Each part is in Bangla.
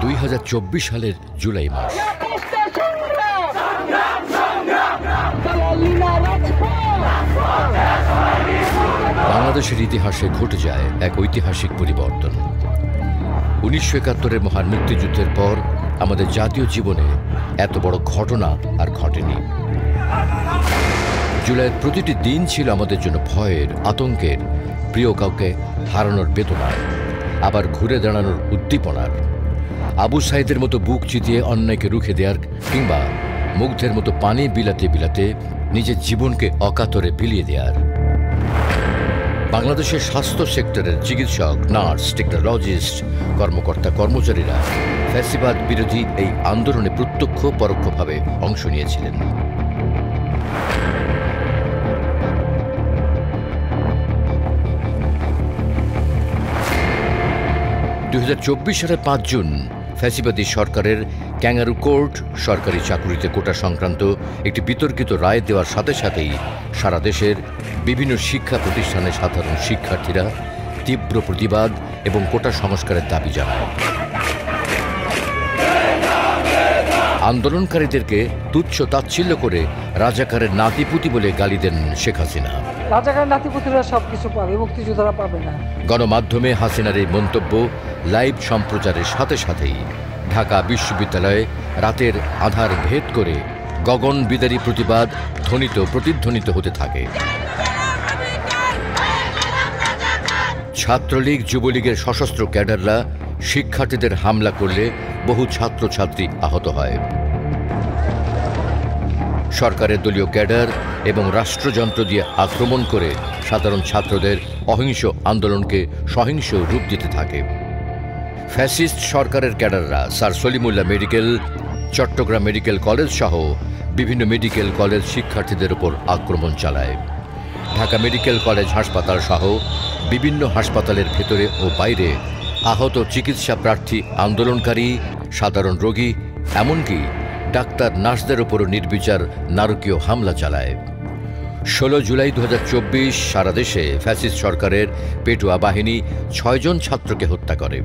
2024 সালের জুলাই মাস। বাংলাদেশের ইতিহাসে ঘটে যায় এক ঐতিহাসিক পরিবর্তন। 1971-এর মহান মুক্তিযুদ্ধের পর আমাদের জাতীয় জীবনে এত বড় ঘটনা আর ঘটেনি। জুলাইয়ের প্রতিটি দিন ছিল আমাদের জন্য ভয়ের, আতঙ্কের, প্রিয় কাউকে হারানোর বেদনার, আবার ঘুরে দাঁড়ানোর উদ্দীপনার, আবু সাইদের মতো বুক চিতিয়ে অন্যায়কে রুখে দেওয়ার, কিংবা মুগ্ধের মতো পানি বিলাতে বিলাতে নিজের জীবনকে অকাতরে বিলিয়ে দেওয়ার। বাংলাদেশের স্বাস্থ্য সেক্টরের চিকিৎসক, নার্স, টেকনোলজিস্ট, কর্মকর্তা, কর্মচারীরা ফ্যাসিবাদ বিরোধী এই আন্দোলনে প্রত্যক্ষ পরোক্ষভাবে অংশ নিয়েছিলেন। সালের 5 জুন ফ্যাসিবাদী সরকারের ক্যাঙ্গারু কোর্ট সরকারি চাকুরিতে কোটা সংক্রান্ত একটি বিতর্কিত রায় দেওয়ার সাথে সাথেই সারা দেশের বিভিন্ন শিক্ষা প্রতিষ্ঠানে সাধারণ শিক্ষার্থীরা তীব্র প্রতিবাদ এবং কোটা সংস্কারের দাবি জানায়। আন্দোলনকারীদেরকে তুচ্ছ তাচ্ছিল্য করে রাজাকারের নাতিপুতি বলে গালি দেন শেখ হাসিনা। রাজাকারের নাতিপুতিরা সবকিছু পাবে, মুক্তিযোদ্ধারা পাবে না। গণমাধ্যমে হাসিনার এই মন্তব্য লাইভ সম্প্রচারের সাথে সাথেই ঢাকা বিশ্ববিদ্যালয়ে রাতের আধার ভেদ করে গগন বিদারী প্রতিবাদ প্রতিধ্বনিত হতে থাকে। ছাত্রলীগ, যুবলীগের সশস্ত্র ক্যাডাররা শিক্ষার্থীদের হামলা করলে বহু ছাত্রছাত্রী আহত হয়। সরকারের দলীয় ক্যাডার এবং রাষ্ট্রযন্ত্র দিয়ে আক্রমণ করে সাধারণ ছাত্রদের অহিংস আন্দোলনকে সহিংস রূপ দিতে থাকে। ফ্যাসিস্ট সরকারের ক্যাডাররা sir Salimullah medical, Chittagong medical college সহ বিভিন্ন মেডিকেল কলেজ শিক্ষার্থীদের উপর আক্রমণ চালায়। ঢাকা মেডিকেল কলেজ হাসপাতাল সহ বিভিন্ন হাসপাতালের ভেতরে ও বাইরে আহত চিকিৎসা প্রার্থী, আন্দোলনকারী, সাধারণ রোগী, এমনকি ডাক্তার, নার্সদের উপরও নির্বিচার নারকীয় হামলা চালায়। 16 জুলাই 2024 সারা দেশে ফ্যাসিস্ট সরকারের পেটুয়া বাহিনী 6 জন ছাত্রকে হত্যা করে।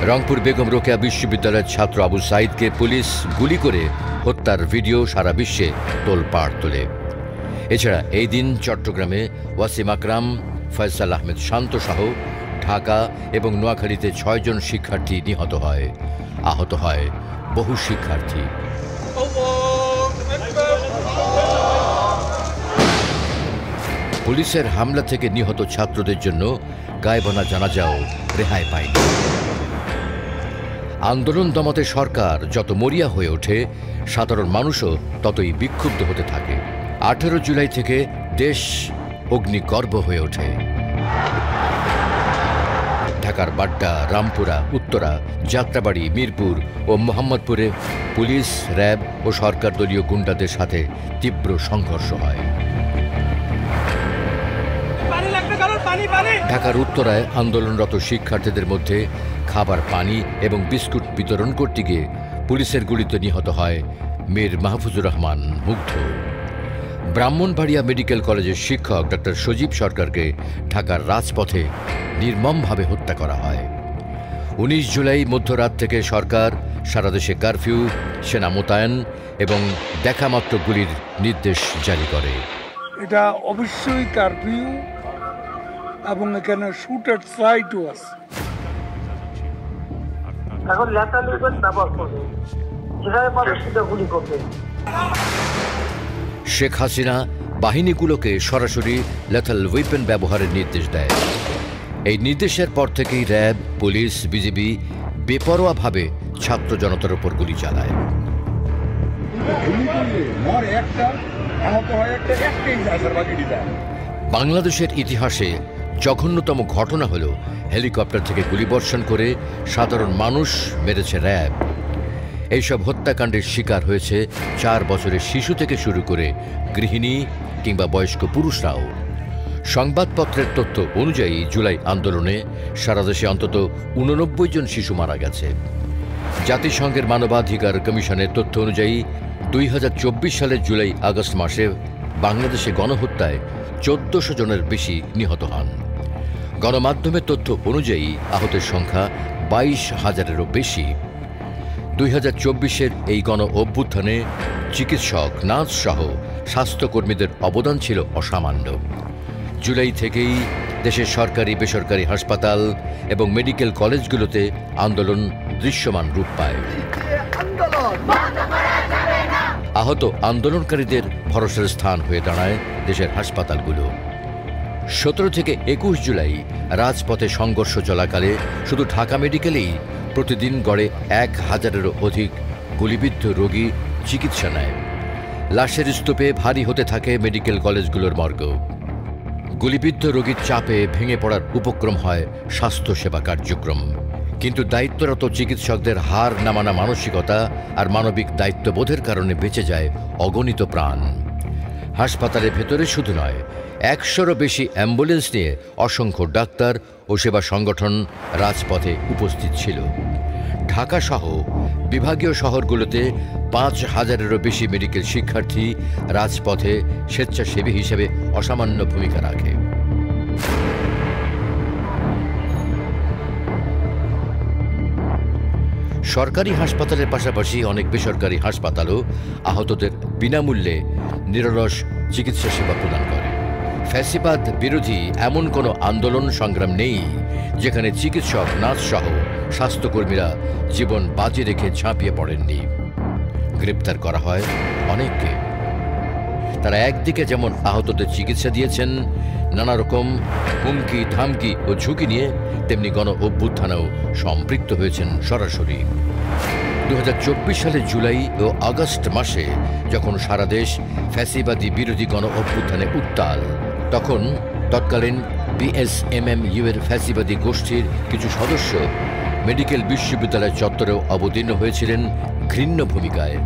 রংপুর বেগম রোকেয়া বিশ্ববিদ্যালয়ের ছাত্র আবু সাইদকে পুলিশ গুলি করে হত্যার ভিডিও সারা বিশ্বে তোলপাড় তোলে। এছাড়া এই দিন চট্টগ্রামে ওয়াসিম আকরাম, ফয়সাল আহমেদ শান্ত সহ ঢাকা এবং নোয়াখালীতে 6 জন শিক্ষার্থী নিহত হয়। আহত হয় বহু শিক্ষার্থী। পুলিশের হামলা থেকে নিহত ছাত্রদের জন্য গায়েবানা জানাজাও রেহাই পায়নি। আন্দোলন দমাতে সরকার যত মরিয়া হয়ে ওঠে, সাধারণ মানুষও ততই বিক্ষুব্ধ হতে থাকে। 18 জুলাই থেকে দেশ অগ্নিগর্ভ হয়ে ওঠে। ঢাকার বাড্ডা, রামপুরা, উত্তরা, যাত্রাবাড়ি, মিরপুর ও মোহাম্মদপুরে পুলিশ, র্যাব ও সরকার দলীয় গুন্ডাদের সাথে তীব্র সংঘর্ষ হয়। ঢাকার উত্তরায় আন্দোলনরত শিক্ষার্থীদের মধ্যে খাবার, পানি এবং বিস্কুট বিতরণ করতে গিয়ে পুলিশের গুলিতে নিহত হয় মীর মাহফুজুর রহমান মুগ্ধ। ব্রাহ্মণবাড়িয়া মেডিকেল কলেজের শিক্ষক ডক্টর সজীব সরকারকে ঢাকার রাজপথে নির্মমভাবে হত্যা করা হয়। 19 জুলাই মধ্যরাত থেকে সরকার সারা দেশে কারফিউ, সেনা মোতায়েন এবং দেখামাত্র গুলির নির্দেশ জারি করে। এটা অবশ্যই কারফিউ এবং এখানে শুট এট সাইটও আছে। এখন লেটার লিখবেন, ব্যবহার করবে, যেখানে পাবে সেটা গুলি করবে। শেখ হাসিনা বাহিনীগুলোকে সরাসরি লেথাল ওয়েপন ব্যবহারের নির্দেশ দেয়। এই নির্দেশের পর থেকেই র্যাব, পুলিশ, বিজিবি বেপরোয়াভাবে ছাত্র জনতার উপর গুলি চালায়। বাংলাদেশের ইতিহাসে জঘন্যতম ঘটনা হল হেলিকপ্টার থেকে গুলিবর্ষণ করে সাধারণ মানুষ মেরেছে র্যাব। এইসব হত্যাকাণ্ডের শিকার হয়েছে 4 বছরের শিশু থেকে শুরু করে গৃহিণী কিংবা বয়স্ক পুরুষরাও। সংবাদপত্রের তথ্য অনুযায়ী জুলাই আন্দোলনে সারা দেশে অন্তত 89 জন শিশু মারা গেছে। জাতিসংঘের মানবাধিকার কমিশনের তথ্য অনুযায়ী 2024 সালের জুলাই আগস্ট মাসে বাংলাদেশে গণহত্যায় 1400 জনের বেশি নিহত হন। গণমাধ্যমের তথ্য অনুযায়ী আহতের সংখ্যা 22,000-এরও বেশি। 2024-এর এই গণ অভ্যুত্থানে চিকিৎসক, নার্স সহ স্বাস্থ্যকর্মীদের অবদান ছিল অসামান্য। জুলাই থেকেই দেশের সরকারি, বেসরকারি হাসপাতাল এবং মেডিকেল কলেজগুলোতে আন্দোলন দৃশ্যমান রূপ পায়। আহত আন্দোলনকারীদের ভরসার স্থান হয়ে দাঁড়ায় দেশের হাসপাতালগুলো। 17 থেকে 21 জুলাই রাজপথে সংঘর্ষ চলাকালে শুধু ঢাকা মেডিকেলেই প্রতিদিন গড়ে 1000-এরও অধিক গুলিবিদ্ধ রোগী চিকিৎসা নেয়। লাশের স্তূপে ভারী হতে থাকে মেডিকেল কলেজগুলোর মর্গ। গুলিবিদ্ধ রোগীর চাপে ভেঙে পড়ার উপক্রম হয় স্বাস্থ্যসেবা কার্যক্রম। কিন্তু দায়িত্বরত চিকিৎসকদের হার না মানা মানসিকতা আর মানবিক দায়িত্ববোধের কারণে বেঁচে যায় অগণিত প্রাণ। হাসপাতালের ভেতরে শুধু নয়, 100-রও বেশি অ্যাম্বুলেন্স নিয়ে অসংখ্য ডাক্তার ও সেবা সংগঠন রাজপথে উপস্থিত ছিল। ঢাকা সহ বিভাগীয় শহরগুলোতে 5000-এরও বেশি মেডিকেল শিক্ষার্থী রাজপথে স্বেচ্ছাসেবী হিসেবে অসামান্য ভূমিকা রাখে। সরকারি হাসপাতালের পাশাপাশি অনেক বেসরকারি হাসপাতালও আহতদের বিনামূল্যে নিরলস চিকিৎসা সেবা প্রদান করে। ফ্যাসিবাদ বিরোধী এমন কোনো আন্দোলন সংগ্রাম নেই যেখানে চিকিৎসক, নার্স সহ স্বাস্থ্যকর্মীরা জীবন বাজি রেখে ঝাঁপিয়ে পড়েননি। গ্রেপ্তার করা হয় অনেককে। তারা একদিকে যেমন আহতদের চিকিৎসা দিয়েছেন, নানা রকম হুমকি, ধামকি ও ঝুঁকি নিয়ে, তেমনি গণ অভ্যুত্থানেও সম্পৃক্ত হয়েছেন সরাসরি। 2024 সালের জুলাই ও আগস্ট মাসে যখন সারা দেশ ফ্যাসিবাদী বিরোধী গণ অভ্যুত্থানে উত্তাল, তখন তৎকালীন বিএসএমএমইউ-এর ফ্যাসিবাদী গোষ্ঠীর কিছু সদস্য মেডিকেল বিশ্ববিদ্যালয় চত্বরেও অবতীর্ণ হয়েছিলেন ঘৃণ্য ভূমিকায়।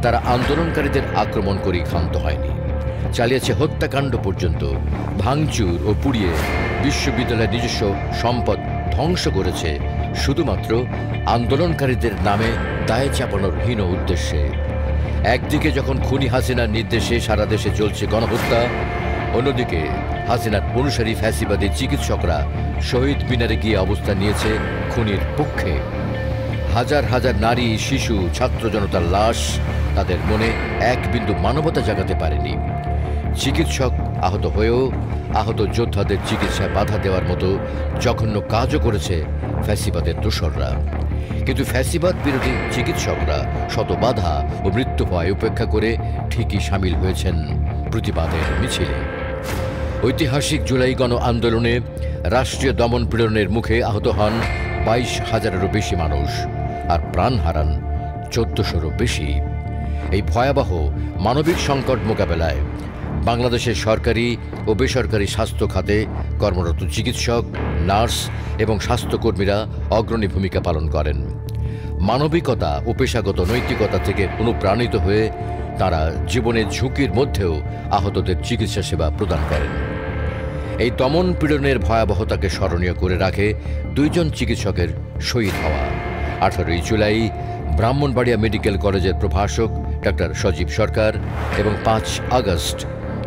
তারা আন্দোলনকারীদের আক্রমণ করেই ক্ষান্ত হয়নি, চালিয়েছে হত্যাকাণ্ড পর্যন্ত। ভাঙচুর ও পুড়িয়ে বিশ্ববিদ্যালয়ের নিজস্ব সম্পদ ধ্বংস করেছে শুধুমাত্র আন্দোলনকারীদের নামে দায় চাপানোর হীন উদ্দেশ্যে। একদিকে যখন খুনি হাসিনার নির্দেশে সারা দেশে চলছে গণহত্যা, অন্যদিকে হাসিনার অনুসারী ফ্যাসিবাদী চিকিৎসকরা শহীদ মিনারে গিয়ে অবস্থান নিয়েছে খুনির পক্ষে। হাজার হাজার নারী, শিশু, ছাত্র জনতার লাশ তাদের মনে এক বিন্দু মানবতা জাগাতে পারেনি। চিকিৎসক আহত হয়েও আহত যোদ্ধাদের চিকিৎসায় বাধা দেওয়ার মতো জঘন্য কাজও করেছে ফ্যাসিবাদের দোসররা। কিন্তু ফ্যাসিবাদ বিরোধী চিকিৎসকরা শত বাধা ও মৃত্যু ভয় উপেক্ষা করে ঠিকই সামিল হয়েছেন প্রতিবাদের মিছিলে। ঐতিহাসিক জুলাই গণ আন্দোলনে রাষ্ট্রীয় দমন পীড়নের মুখে আহত হন 22,000-এরও বেশি মানুষ আর প্রাণ হারান 1400-রও বেশি। এই ভয়াবহ মানবিক সংকট মোকাবেলায় বাংলাদেশের সরকারি ও বেসরকারি স্বাস্থ্য খাতে কর্মরত চিকিৎসক, নার্স এবং স্বাস্থ্যকর্মীরা অগ্রণী ভূমিকা পালন করেন। মানবিকতা ও পেশাগত নৈতিকতা থেকে অনুপ্রাণিত হয়ে তারা জীবনের ঝুঁকির মধ্যেও আহতদের চিকিৎসা সেবা প্রদান করেন। এই দমন পীড়নের ভয়াবহতাকে স্মরণীয় করে রাখে 2 জন চিকিৎসকের শহীদ হওয়া। 18 জুলাই ব্রাহ্মণবাড়িয়া মেডিকেল কলেজের প্রভাষক ডাক্তার সজীব সরকার এবং 5 আগস্ট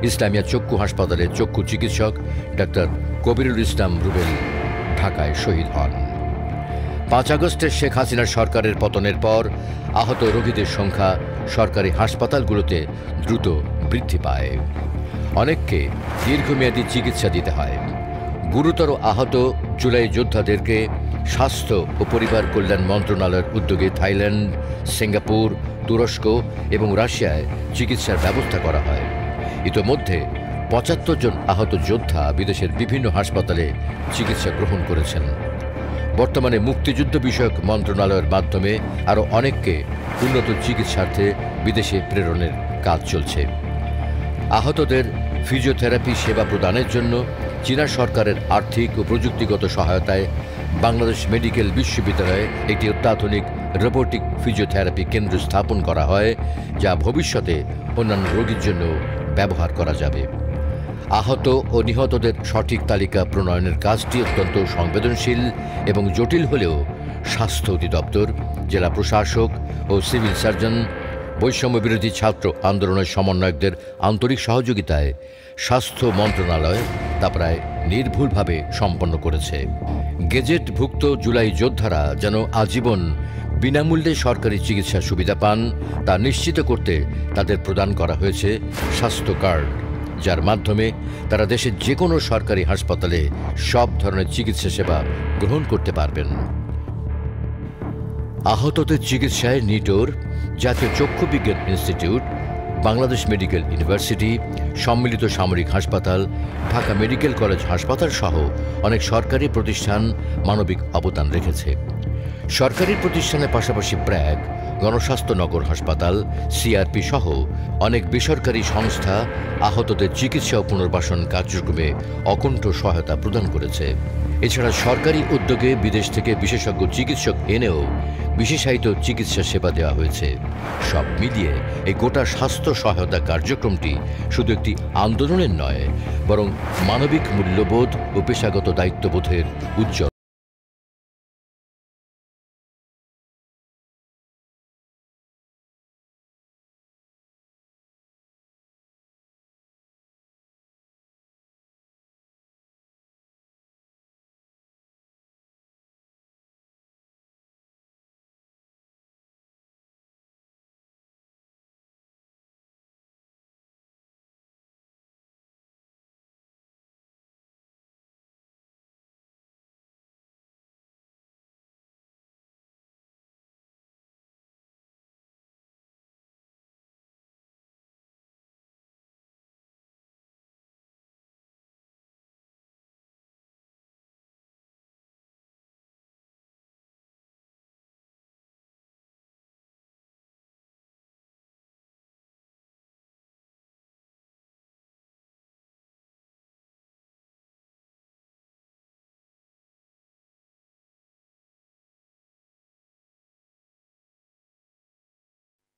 ইসলামিয়া চক্ষু হাসপাতালের চক্ষু চিকিৎসক ডাক্তার কবিরুল ইসলাম রুবেল ঢাকায় শহীদ হন। 5 আগস্টের শেখ হাসিনার সরকারের পতনের পর আহত রোগীদের সংখ্যা সরকারি হাসপাতালগুলোতে দ্রুত বৃদ্ধি পায়। অনেককে দীর্ঘমেয়াদী চিকিৎসা দিতে হয়। গুরুতর আহত জুলাই যোদ্ধাদেরকে স্বাস্থ্য ও পরিবার কল্যাণ মন্ত্রণালয়ের উদ্যোগে থাইল্যান্ড, সিঙ্গাপুর, তুরস্ক এবং রাশিয়ায় চিকিৎসার ব্যবস্থা করা হয়। ইতোমধ্যে 75 জন আহত যোদ্ধা বিদেশের বিভিন্ন হাসপাতালে চিকিৎসা গ্রহণ করেছেন। বর্তমানে মুক্তিযুদ্ধ বিষয়ক মন্ত্রণালয়ের মাধ্যমে আরও অনেককে উন্নত চিকিৎসার্থে বিদেশে প্রেরণের কাজ চলছে। আহতদের ফিজিওথেরাপি সেবা প্রদানের জন্য চীনা সরকারের আর্থিক ও প্রযুক্তিগত সহায়তায় বাংলাদেশ মেডিকেল বিশ্ববিদ্যালয়ে একটি অত্যাধুনিক রোবোটিক ফিজিওথেরাপি কেন্দ্র স্থাপন করা হয়, যা ভবিষ্যতে অন্যান্য রোগীর জন্য ব্যবহার করা যাবে। আহত ও নিহতদের সঠিক তালিকা প্রণয়নের কাজটি অত্যন্ত সংবেদনশীল এবং জটিল হলেও স্বাস্থ্য অধিদপ্তর, জেলা প্রশাসক ও সিভিল সার্জন, বৈষম্য বিরোধী ছাত্র আন্দোলনের সমন্বয়কদের আন্তরিক সহযোগিতায় স্বাস্থ্য মন্ত্রণালয় তা প্রায় নির্ভুলভাবে সম্পন্ন করেছে। গেজেটভুক্ত জুলাই যোদ্ধারা যেন আজীবন বিনামূল্যে সরকারি চিকিৎসার সুবিধা পান তা নিশ্চিত করতে তাদের প্রদান করা হয়েছে স্বাস্থ্য কার্ড, যার মাধ্যমে তারা দেশের যে কোনো সরকারি হাসপাতালে সব ধরনের চিকিৎসা সেবা গ্রহণ করতে পারবেন। আহতদের চিকিৎসায় নিটোর, জাতীয় চক্ষু বিজ্ঞান ইনস্টিটিউট, বাংলাদেশ মেডিকেল ইউনিভার্সিটি, সম্মিলিত সামরিক হাসপাতাল, ঢাকা মেডিকেল কলেজ হাসপাতাল সহ অনেক সরকারি প্রতিষ্ঠান মানবিক অবদান রেখেছে। সরকারি প্রতিষ্ঠানের পাশাপাশি ব্র্যাক, গণস্বাস্থ্য নগর হাসপাতাল, সিআরপি সহ অনেক বেসরকারি সংস্থা আহতদের চিকিৎসা ও পুনর্বাসন কার্যক্রমে অকুণ্ঠ সহায়তা প্রদান করেছে। এছাড়া সরকারি উদ্যোগে বিদেশ থেকে বিশেষজ্ঞ চিকিৎসক এনেও বিশেষায়িত চিকিৎসা সেবা দেওয়া হয়েছে। সব মিলিয়ে এই গোটা স্বাস্থ্য সহায়তা কার্যক্রমটি শুধু একটি আন্দোলনের নয়, বরং মানবিক মূল্যবোধ ও পেশাগত দায়িত্ববোধের উজ্জ্বল